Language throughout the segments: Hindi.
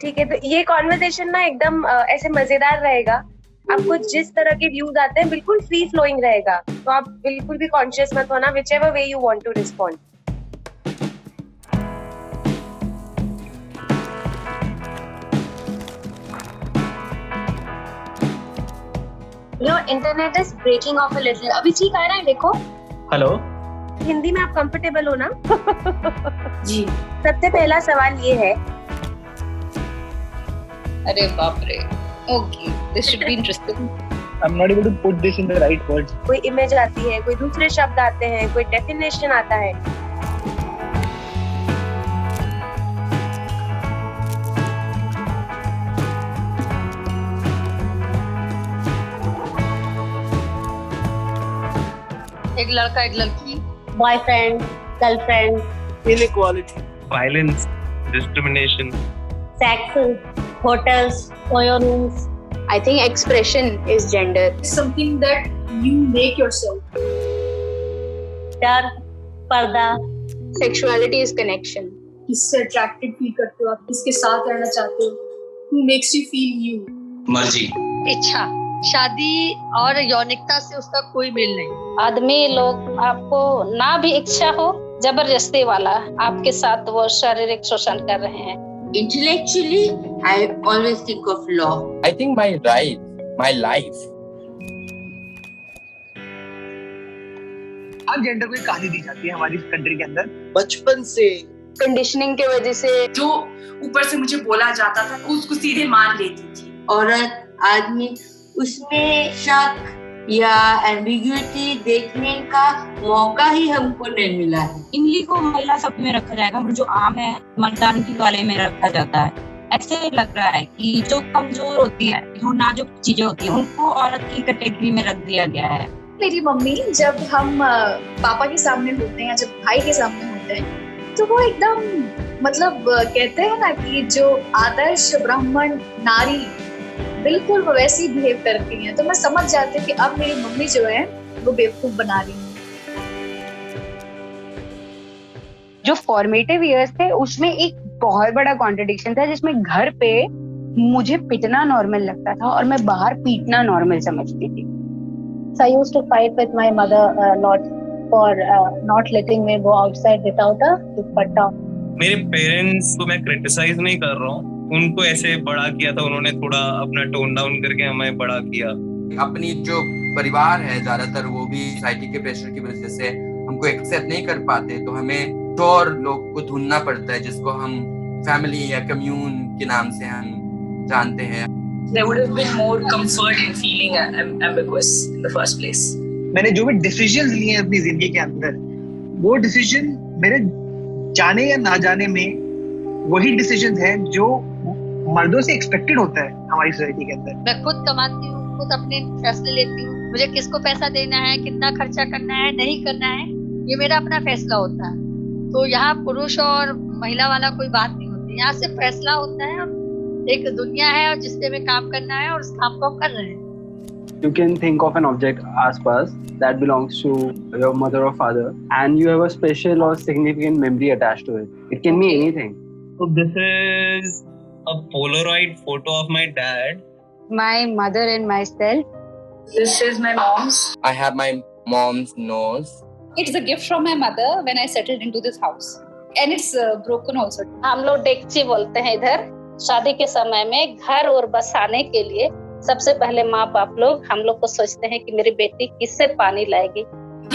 ठीक है, तो ये कॉन्वर्सेशन ना एकदम ऐसे मजेदार रहेगा। आपको जिस तरह के व्यूज आते हैं बिल्कुल फ्री फ्लोइंग रहेगा, तो आप बिल्कुल भी कॉन्शियस मत होना, which ever way you want to respond. Your internet is breaking off a little. अभी ठीक आ रहा है? देखो। हेलो। हिंदी में आप कंफर्टेबल हो ना? जी। सबसे पहला सवाल ये है। अरे बाप रे। Okay, this should be interesting. I am not able to put this in the right words. कोई इमेज आती है, कोई दूसरे शब्द आते हैं, कोई डेफिनेशन आता है। एक लड़का एक लड़की, boyfriend, girlfriend, inequality, violence, discrimination. sex, hotels, oil rooms. I think expression is gender. Something that you make yourself. डर, पर्दा। Sexuality is connection. किससे अट्रैक्टेड फील करते हो आप, किसके साथ रहना चाहते हो, who makes you feel you. मर्जी। इच्छा। शादी और यौनिकता से उसका कोई मेल नहीं। आदमी लोग आपको ना भी इच्छा हो, जबरदस्ती वाला आपके साथ वो शारीरिक शोषण कर रहे हैं। Intellectually, I always think of law. I think my right, my life. Her gender को एक कहानी दी जाती है हमारी कंट्री के अंदर। बचपन से Conditioning के वजह से जो ऊपर से मुझे बोला जाता था उसको सीधे मान लेती थी। औरत, आदमी, उसमें शक या एम्बिग्यूटी देखने का मौका ही हमको नहीं मिला है। इमली को महिला शब्द में रखा जाएगा और जो आम है मर्दान की गले में रखा जाता है। ऐसे लग रहा है कि जो कमजोर होती है, जो नाजुक चीजें होती है, उनको औरत की कैटेगरी में रख दिया गया है। मेरी मम्मी जब हम पापा के सामने होते हैं या जब भाई के सामने होते हैं तो वो एकदम मतलब कहते हैं ना कि जो आदर्श ब्राह्मण नारी बिल्कुल वो वैसी बिहेव करती हैं, तो मैं समझ जाती हूँ कि अब मेरी मम्मी जो है वो बेवकूफ बना रही है। जो फॉर्मेटिव इयर्स थे उसमें एक बहुत बड़ा कॉन्ट्रडिक्शन था, जिसमें घर पे मुझे पिटना नॉर्मल लगता था और मैं बाहर पीटना नॉर्मल समझती थी। So I used to fight with my mother a lot for not letting me go outside without a dupatta. मेरे पेरेंट्स को मैं क्रिटिसाइज नहीं कर रहा हूँ, उनको ऐसे बड़ा किया था उन्होंने, थोड़ा अपना टोन डाउन करके हमें बड़ा किया। अपनी जो परिवार है ज्यादातर वो भी सोसाइटी के प्रेशर की वजह से हमको एक्सेप्ट नहीं कर पाते, तो हमें और लोग को ढूंढना पड़ता है जिसको हम फैमिली या कम्यून के नाम से हम जानते हैं। There would have been more comfort in feeling ambiguous in the first place. मैंने जो भी डिसीजंस लिए हैं अपनी जिंदगी के अंदर, वो डिसीजन मेरे जाने या ना जाने में वही डिसीजन है जो मर्दों से एक्सपेक्टेड होता है हमारी सोसाइटी के अंदर। मैं खुद कमाती हूँ, खुद अपने फैसले लेती हूँ। मुझे किसको पैसा देना है, कितना खर्चा करना है, नहीं करना है, ये मेरा अपना फैसला होता है। तो यहाँ पुरुष और महिला वाला कोई बात नहीं होती, यहाँ सिर्फ फैसला होता है। एक दुनिया है और जिससे हमें काम करना है और उस काम को कर रहे हैं। You can think of an object as purse that belongs to your mother or father, and you have a special or significant memory attached to it. It can be anything. So this is a Polaroid photo of my dad. My mother and myself. This is my mom's. I have my mom's nose. It's a gift from my mother when I settled into this house, and it's broken also. हम लोग डेगची बोलते हैं इधर। शादी के समय में घर और बसाने के लिए सबसे पहले माँ बाप लोग हम लोग को सोचते हैं कि मेरी बेटी किससे पानी लाएगी।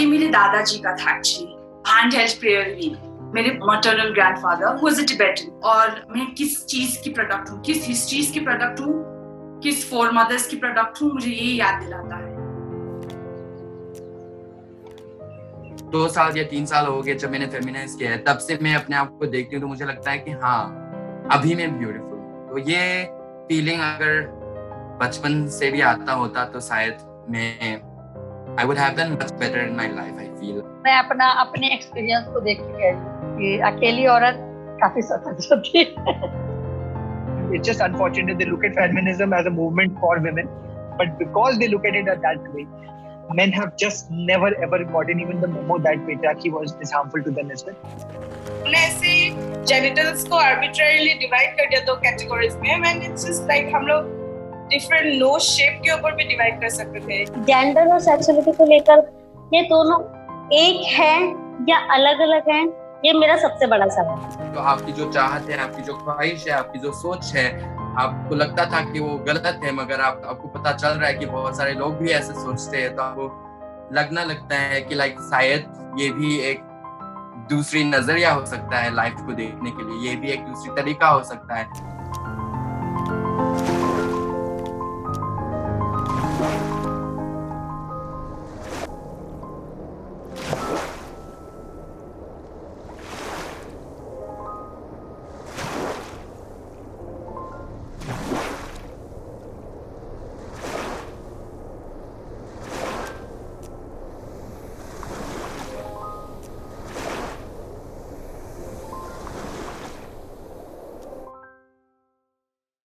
ये मेरे दादाजी का था actually, hand held prayer wheel. मेरे maternal grandfather was a Tibetan. और मैं किस चीज की प्रोडक्ट हूँ, किस हिस्ट्रीज की प्रोडक्ट हूँ, किस फोर मदर्स की प्रोडक्ट हूँ, मुझे ये याद दिलाता है। 2 साल या 3 साल हो गए जब मैंने फेमिनाइज किया है, तब से मैं अपने आप को देखती हूँ तो मुझे लगता है कि हाँ अभी मैं ब्यूटीफुल। तो ये फीलिंग अगर बचपन से भी आता होता तो शायद मैं I would have done much better in my life, I feel. मैं अपने एक्सपीरियंस को देख के कह रही हूँ कि अकेली औरत काफी स्वतंत्र होती है। It's just unfortunate they look at feminism as a movement for women, but because they look at it that way, men have just never ever gotten even the memo that patriarchy is harmful to them as well. हमने ऐसे जेनिटल्स को आर्बिट्रेरीली डिवाइड कर दिया दो कैटेगरीज में, व्हेन इट्स जस्ट लाइक हम लोग डिफरेंट नोज शेप के ऊपर भी डिवाइड कर सकते थे। जेंडर और सेक्सुअलिटी को लेकर ये दोनों एक है या अलग अलग हैं, ये मेरा सबसे बड़ा सवाल है। तो आपकी जो चाहत है, आपकी जो ख्वाहिश है, आपकी जो सोच है, आपको लगता था कि वो गलत है, मगर आपको पता चल रहा है कि बहुत सारे लोग भी ऐसे सोचते हैं, तो आपको लगता है कि लाइक शायद ये भी एक दूसरी नजरिया हो सकता है लाइफ को देखने के लिए, ये भी एक दूसरी तरीका हो सकता है।